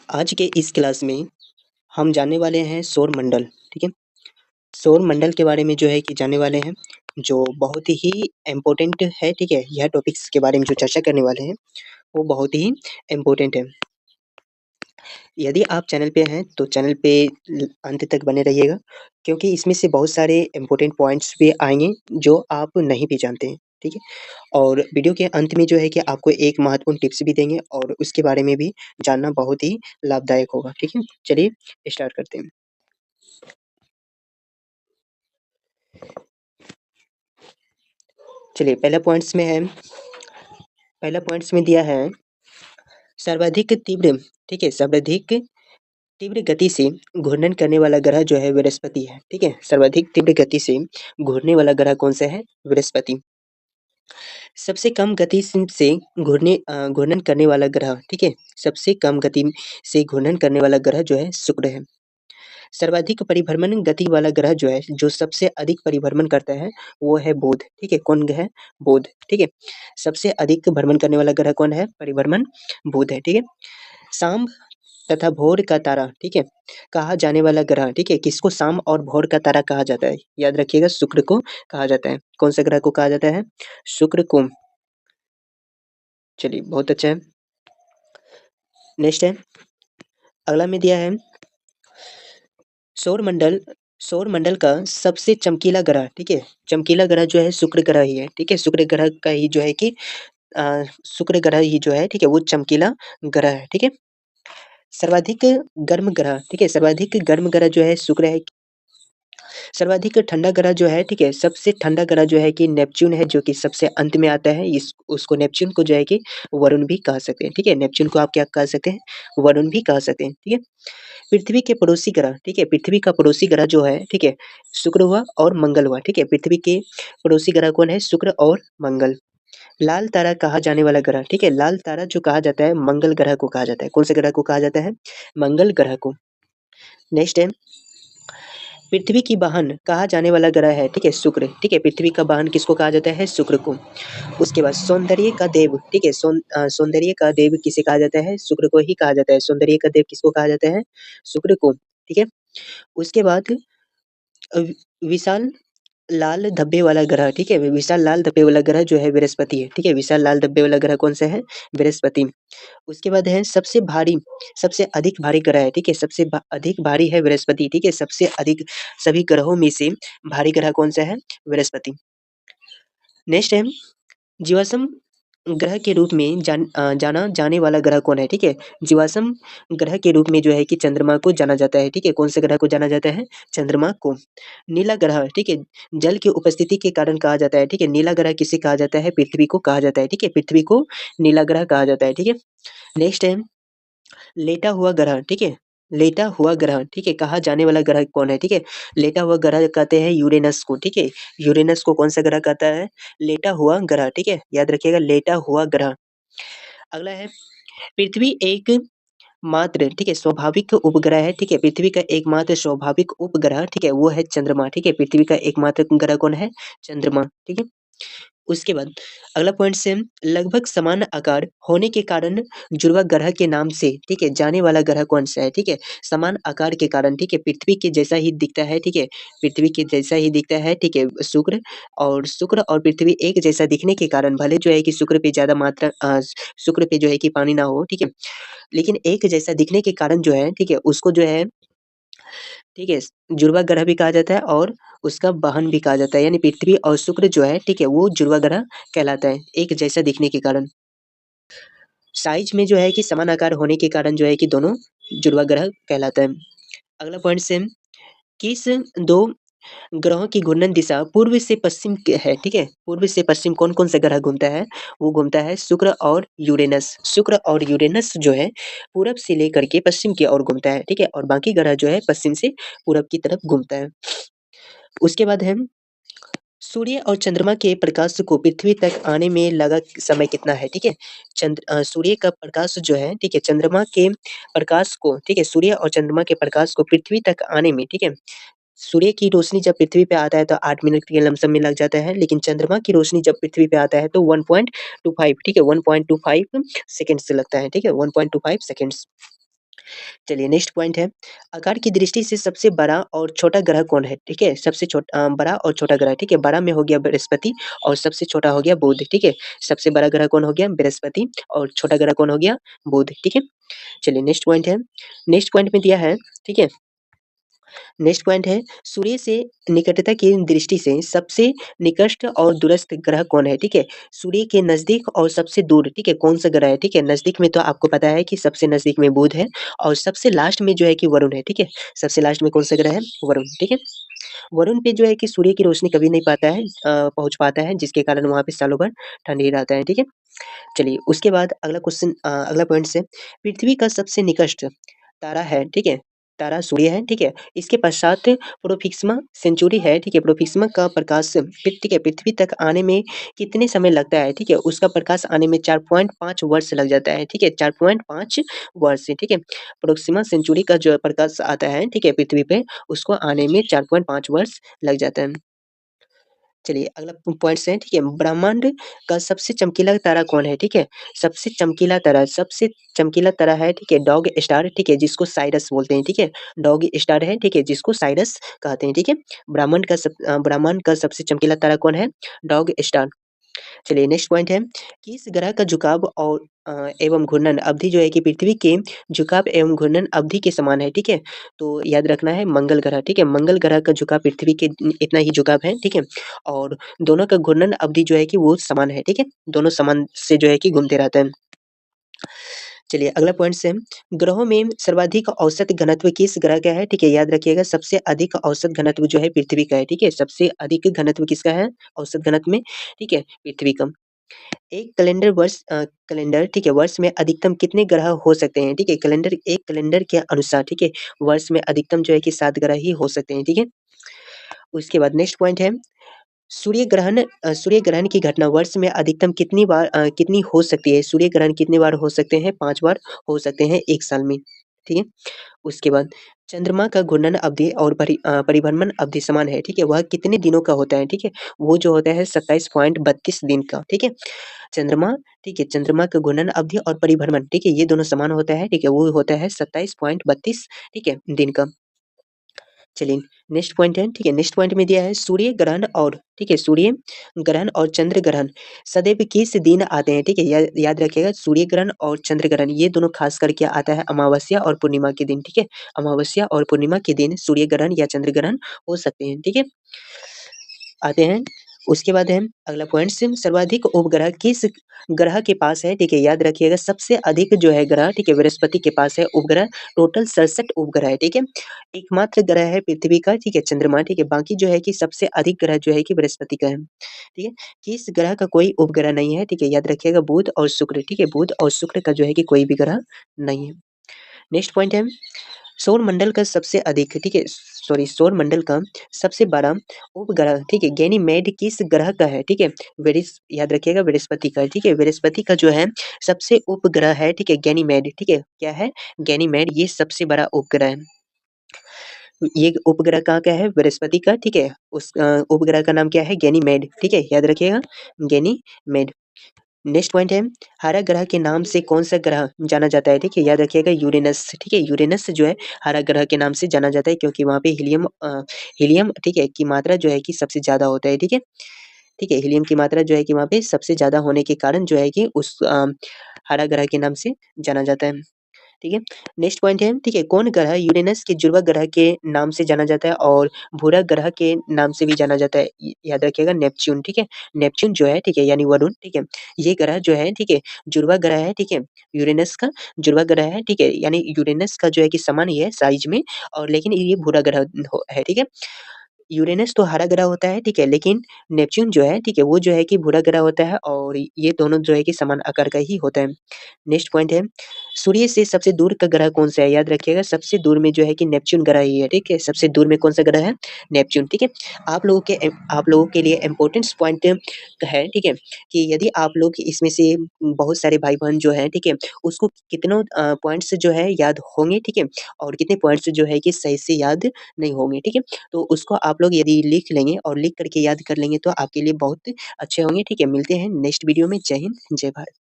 आज के इस क्लास में हम जानने वाले हैं सौर मंडल, ठीक है? सौर मंडल के बारे में जो है कि जानने वाले हैं, जो बहुत ही इम्पोर्टेंट है, ठीक है? यह टॉपिक्स के बारे में जो चर्चा करने वाले हैं, वो बहुत ही इम्पोर्टेंट है। यदि आप चैनल पे हैं, तो चैनल पे अंत तक बने रहिएगा, क्योंकि इसमें से बहुत सारे इम्पोर्टेंट पॉइंट्स भी आएँगे, जो आप नहीं भी जानते हैं, ठीक है? और वीडियो के अंत में जो है कि आपको एक महत्वपूर्ण टिप्स भी देंगे और उसके बारे में भी जानना बहुत ही लाभदायक होगा, ठीक है? चलिए स्टार्ट करते हैं। चलिए पहला पॉइंट्स में दिया है सर्वाधिक तीव्र, ठीक है? सर्वाधिक तीव्र गति से घूर्णन करने वाला ग्रह जो है बृहस्पति है, ठीक है? सर्वाधिक तीव्र गति से घूरने वाला ग्रह कौन-सा है? बृहस्पति। सबसे कम गति से घूर्णन करने वाला ग्रह, ठीक है? सबसे कम गति से घूर्णन करने वाला ग्रह जो है शुक्र है। सर्वाधिक परिभ्रमण गति वाला ग्रह जो है, जो सबसे अधिक परिभ्रमण करता है, वो है बुध, ठीक है? कौन है? बुध, ठीक है? सबसे अधिक भ्रमण करने वाला ग्रह कौन है? परिभ्रमण बुध है, ठीक है? शाम तथा भोर का तारा, ठीक है? कहा जाने वाला ग्रह, ठीक है? किसको शाम और भोर का तारा कहा जाता है? याद रखिएगा, शुक्र को कहा जाता है। कौन से ग्रह को कहा जाता है? शुक्र को। चलिए, बहुत अच्छा है। नेक्स्ट है, अगला में दिया है सौरमंडल सौरमंडल का सबसे चमकीला ग्रह, ठीक है? चमकीला ग्रह जो है शुक्र ग्रह ही है, ठीक है? शुक्र ग्रह का ही जो है कि शुक्र ग्रह ही जो है, ठीक है? वो चमकीला ग्रह है, ठीक है? सर्वाधिक गर्म ग्रह, ठीक है? सर्वाधिक गर्म ग्रह जो है शुक्र है। सर्वाधिक ठंडा ग्रह जो है, ठीक है? सबसे ठंडा ग्रह जो है कि नेपच्यून है, जो कि सबसे अंत में आता है। इस उसको नेपच्यून को जो है कि वरुण भी कह सकते हैं, ठीक है? नेपच्यून को आप क्या कह सकते हैं? वरुण भी कह सकते हैं, ठीक है? पृथ्वी के पड़ोसी ग्रह, ठीक है? पृथ्वी का पड़ोसी ग्रह जो है, ठीक है? शुक्र हुआ और मंगल हुआ, ठीक है? पृथ्वी के पड़ोसी ग्रह कौन है? शुक्र और मंगल। लाल तारा कहा जाने वाला ग्रह, ठीक है? लाल तारा जो कहा जाता है, मंगल ग्रह को कहा जाता है। कौन से ग्रह को कहा जाता है? मंगल ग्रह को। नेक्स्ट है, पृथ्वी की वाहन कहा जाने वाला ग्रह है, ठीक है? शुक्र, ठीक है? पृथ्वी का वाहन किसको कहा जाता है? शुक्र को। उसके बाद सौंदर्य का देव, ठीक है? सौंदर्य का देव किसे कहा जाता है? शुक्र को ही कहा जाता है। सौंदर्य का देव किसको कहा जाता है? शुक्र को, ठीक है? उसके बाद अ, विशाल लाल धब्बे वाला ग्रह, ठीक है? विशाल लाल धब्बे वाला ग्रह जो है बृहस्पति है, ठीक है? विशाल लाल धब्बे वाला ग्रह कौन-सा है? बृहस्पति। उसके बाद है सबसे अधिक भारी ग्रह है, ठीक है? अधिक भारी है बृहस्पति, ठीक है? सबसे अधिक सभी ग्रहों में से भारी ग्रह कौन-सा है? बृहस्पति। नेक्स्ट है, जीवाश्म ग्रह के रूप में जाना जाने वाला ग्रह कौन है? ठीक है? जीवाश्म ग्रह के रूप में जो है कि चंद्रमा को जाना जाता है, ठीक है? कौन से ग्रह को जाना जाता है? चंद्रमा को। नीला ग्रह, ठीक है? जल की उपस्थिति के कारण कहा जाता है, ठीक है? नीला ग्रह किसे कहा जाता है? पृथ्वी को कहा जाता है, ठीक है? पृथ्वी को नीला ग्रह कहा जाता है, ठीक है? नेक्स्ट है, लेटा हुआ ग्रह, ठीक है? लेटा हुआ ग्रह, ठीक है? कहा जाने वाला ग्रह कौन है? ठीक है? लेटा हुआ ग्रह कहते हैं यूरेनस को, ठीक है? यूरेनस को कौन सा ग्रह कहता है? लेटा हुआ ग्रह, ठीक है? याद रखिएगा, लेटा हुआ ग्रह। अगला है, पृथ्वी एक मात्र, ठीक है? स्वाभाविक उपग्रह है, ठीक है? पृथ्वी का एकमात्र स्वाभाविक उपग्रह, ठीक है? वो है चंद्रमा, ठीक है? पृथ्वी का एकमात्र ग्रह कौन है? चंद्रमा, ठीक है? उसके बाद अगला पॉइंट से, लगभग समान आकार होने के कारण जुड़वा ग्रह के नाम से, ठीक है? जाने वाला ग्रह कौन-सा है? ठीक है? समान आकार के कारण, ठीक है? पृथ्वी के जैसा ही दिखता है, ठीक है? पृथ्वी के जैसा ही दिखता है, ठीक है? शुक्र और पृथ्वी एक जैसा दिखने के कारण, भले जो है कि शुक्र पे जो है कि पानी ना हो, ठीक है? लेकिन एक जैसा दिखने के कारण जो है, ठीक है? उसको जो है, ठीक है? जुड़वा ग्रह भी कहा जाता है और उसका वाहन भी कहा जाता है। यानी पृथ्वी और शुक्र जो है, ठीक है? वो जुड़वा ग्रह कहलाता है, एक जैसा दिखने के कारण। साइज़ में जो है कि समान आकार होने के कारण जो है कि दोनों जुड़वा ग्रह कहलाता है। अगला पॉइंट से, किस 2 ग्रहों की घूर्णन दिशा पूर्व से पश्चिम है, ठीक है? पूर्व से पश्चिम कौन-कौन सा ग्रह घूमता है? वो घूमता है शुक्र और यूरेनस। शुक्र और यूरेनस जो है पूरब से लेकर के पश्चिम की ओर घूमता है, ठीक है? और बाकी ग्रह जो है पश्चिम से पूरब की तरफ घूमता है। उसके बाद है, सूर्य और चंद्रमा के प्रकाश को पृथ्वी तक आने में लगा समय कितना है? ठीक है? सूर्य का प्रकाश जो है, ठीक है? चंद्रमा के प्रकाश को, ठीक है? सूर्य और चंद्रमा के प्रकाश को पृथ्वी तक आने में, ठीक है? सूर्य की रोशनी जब पृथ्वी पे आता है तो 8 मिनट के लमसम में लग जाता है, लेकिन चंद्रमा की रोशनी जब पृथ्वी पे आता है तो 1.25, ठीक है? 1.25 सेकंड्स लगता है, ठीक है? 1.25 सेकंड्स। चलिए नेक्स्ट पॉइंट है, आकार की दृष्टि से सबसे बड़ा और छोटा ग्रह कौन है? ठीक है? बड़ा और छोटा ग्रह, ठीक है? बड़ा में हो गया बृहस्पति और सबसे छोटा हो गया बुध, ठीक है? सबसे बड़ा ग्रह कौन हो गया? बृहस्पति और छोटा ग्रह कौन हो गया? बुध, ठीक है? चलिए नेक्स्ट पॉइंट है, नेक्स्ट पॉइंट में दिया है, ठीक है? नेक्स्ट पॉइंट है, सूर्य से निकटता की दृष्टि से सबसे निकट और दूरस्थ ग्रह कौन है? ठीक है? सूर्य के नज़दीक और सबसे दूर, ठीक है? कौन-सा ग्रह है? ठीक है? नज़दीक में तो आपको पता है कि सबसे नज़दीक में बुध है और सबसे लास्ट में जो है कि वरुण है, ठीक है? सबसे लास्ट में कौन-सा ग्रह है? वरुण, ठीक है? वरुण पे जो है कि सूर्य की रोशनी कभी नहीं पाता है पहुँच पाता है, जिसके कारण वहाँ पे सालों भर ठंड ही रहता है, ठीक है? चलिए उसके बाद अगला क्वेश्चन अगला पॉइंट से, पृथ्वी का सबसे निकट तारा है, ठीक है? तारा सूर्य है, ठीक है? इसके पश्चात प्रोक्सिमा सेंचुरी है, ठीक है? प्रोक्सिमा का प्रकाश ठीक है, पृथ्वी तक आने में कितने समय लगता है, ठीक है? उसका प्रकाश आने में 4.5 वर्ष लग जाता है, ठीक है? 4.5 वर्ष, ठीक है? प्रोक्सिमा सेंचुरी का जो प्रकाश आता है, ठीक है? पृथ्वी पे, उसको आने में 4.5 वर्ष लग जाता है। चलिए अगला पॉइंट्स है, ठीक है? ब्रह्मांड का सबसे चमकीला तारा कौन है? ठीक है? सबसे चमकीला तारा है, ठीक है? डॉग स्टार, ठीक है? जिसको साइरस बोलते हैं, ठीक है? डॉग स्टार है, ठीक है? जिसको साइरस कहते हैं, ठीक है? ब्रह्मांड का सबसे चमकीला तारा कौन है? Dog star. चलिए नेक्स्ट पॉइंट है, किस ग्रह का झुकाव और एवं घूर्णन अवधि जो है कि पृथ्वी के झुकाव एवं घूर्णन अवधि के समान है, ठीक है? तो याद रखना है मंगल ग्रह, ठीक है? मंगल ग्रह का झुकाव पृथ्वी के इतना ही झुकाव है, ठीक है? और दोनों का घूर्णन अवधि जो है कि वो समान है, ठीक है? दोनों समान से जो है कि घूमते रहते हैं। चलिए अगला पॉइंट से, ग्रहों में सर्वाधिक औसत घनत्व किस ग्रह का है? ठीक है? याद रखिएगा सबसे अधिक औसत घनत्व जो है पृथ्वी का है, ठीक है? सबसे अधिक घनत्व किसका है औसत घनत्व में? ठीक है? पृथ्वी का। एक कैलेंडर ठीक है, वर्ष में अधिकतम कितने ग्रह हो सकते हैं? ठीक है? एक कैलेंडर के अनुसार ठीक है, वर्ष में अधिकतम जो है कि 7 ग्रह ही हो सकते हैं, ठीक है? उसके बाद नेक्स्ट पॉइंट है, सूर्य ग्रहण की घटना वर्ष में अधिकतम कितनी हो सकती है? सूर्य ग्रहण कितनी बार हो सकते हैं? 5 बार हो सकते हैं 1 साल में, ठीक है? उसके बाद चंद्रमा का घूर्णन अवधि और परिभ्रमण अवधि समान है, ठीक है? वह कितने दिनों का होता है, ठीक है? वो जो होता है 27.32 दिन का, ठीक है? चंद्रमा ठीक है, चंद्रमा का घूर्णन अवधि और परिभ्रमण ठीक है, ये दोनों समान होता है, ठीक है? वो होता है 27.32 ठीक है, दिन का। चलिए नेक्स्ट पॉइंट है, ठीक है? नेक्स्ट पॉइंट में दिया है सूर्य ग्रहण और ठीक है, सूर्य ग्रहण और चंद्र ग्रहण सदैव किस दिन आते हैं? ठीक है? याद रखिएगा सूर्य ग्रहण और चंद्र ग्रहण ये दोनों खास करके आता है अमावस्या और पूर्णिमा के दिन, ठीक है? अमावस्या और पूर्णिमा के दिन सूर्य ग्रहण या चंद्र ग्रहण हो सकते हैं, ठीक है? आते हैं, उसके बाद है अगला पॉइंट सिम सर्वाधिक उपग्रह किस ग्रह के पास है? ठीक है, याद रखिएगा सबसे अधिक जो है ग्रह ठीक है, बृहस्पति के पास है उपग्रह, टोटल 67 उपग्रह है, ठीक है? एकमात्र ग्रह है पृथ्वी का, ठीक है, चंद्रमा, ठीक है? बाकी जो है कि सबसे अधिक ग्रह जो है कि बृहस्पति का है, ठीक है? किस ग्रह का कोई उपग्रह नहीं है? ठीक है, याद रखिएगा बुध और शुक्र, ठीक है? बुध और शुक्र का जो है कि कोई भी ग्रह नहीं है। नेक्स्ट पॉइंट है सौरमंडल का सबसे अधिक ठीक है सॉरी सौरमंडल का सबसे बड़ा उपग्रह ठीक है गैनीमेड किस ग्रह का है ठीक है याद रखिएगा बृहस्पति का है, ठीक है बृहस्पति का जो है सबसे उपग्रह है ठीक है गैनीमेड ठीक है क्या है गैनीमेड ये सबसे बड़ा उपग्रह है ये उपग्रह कहाँ का है बृहस्पति का ठीक है उस उपग्रह का नाम क्या है गैनीमेड ठीक है याद रखिएगा गैनीमेड नेक्स्ट पॉइंट है हरा ग्रह के नाम से कौन-सा ग्रह जाना जाता है? ठीक है, याद रखिएगा यूरेनस, ठीक है? यूरेनस जो है हरा ग्रह के नाम से जाना जाता है क्योंकि वहाँ पे हीलियम ठीक है, की मात्रा जो है कि सबसे ज़्यादा होता है, ठीक है? ठीक है, हीलियम की मात्रा जो है कि वहाँ पे सबसे ज़्यादा होने के कारण जो है कि हरा ग्रह के नाम से जाना जाता है। ठीक है? नेक्स्ट पॉइंट है, ठीक है, कौन ग्रह यूरेनस के जुड़वा ग्रह के नाम से जाना जाता है और भूरा ग्रह के नाम से भी जाना जाता है। याद रखिएगा नेपच्यून, ठीक है? नेपच्यून जो है, ठीक है, यानी वरुण, ठीक है? ये ग्रह जो है, ठीक है, जुड़वा ग्रह है, ठीक है? यूरेनस का जुड़वा ग्रह है, ठीक है? यानी यूरेनस का जो है कि समान ही है साइज़ में और लेकिन ये भूरा ग्रह है, ठीक है? यूरेनस तो हरा ग्रह होता है, ठीक है? लेकिन नेपच्यून जो है, ठीक है? वो जो है कि भूरा ग्रह होता है और ये दोनों जो है कि समान आकार का ही होता है। नेक्स्ट पॉइंट है, सूर्य से सबसे दूर का ग्रह कौन-सा है? याद रखिएगा सबसे दूर में जो है कि नेपच्यून ग्रह ही है, ठीक है? सबसे दूर में कौन-सा ग्रह है? नेपच्यून, ठीक है? आप लोगों के लिए इम्पोर्टेंस पॉइंट है, ठीक है? कि यदि आप लोग इसमें से बहुत सारे भाई-बहन जो हैं, ठीक है? उसको कितनों पॉइंट्स जो है याद होंगे, ठीक है? और कितने पॉइंट्स जो है कि सही से याद नहीं होंगे, ठीक है? तो उसको आप लोग यदि लिख लेंगे और लिख कर के याद कर लेंगे तो आपके लिए बहुत अच्छे होंगे, ठीक है? मिलते हैं नेक्स्ट वीडियो में। जय हिंद, जय भारत।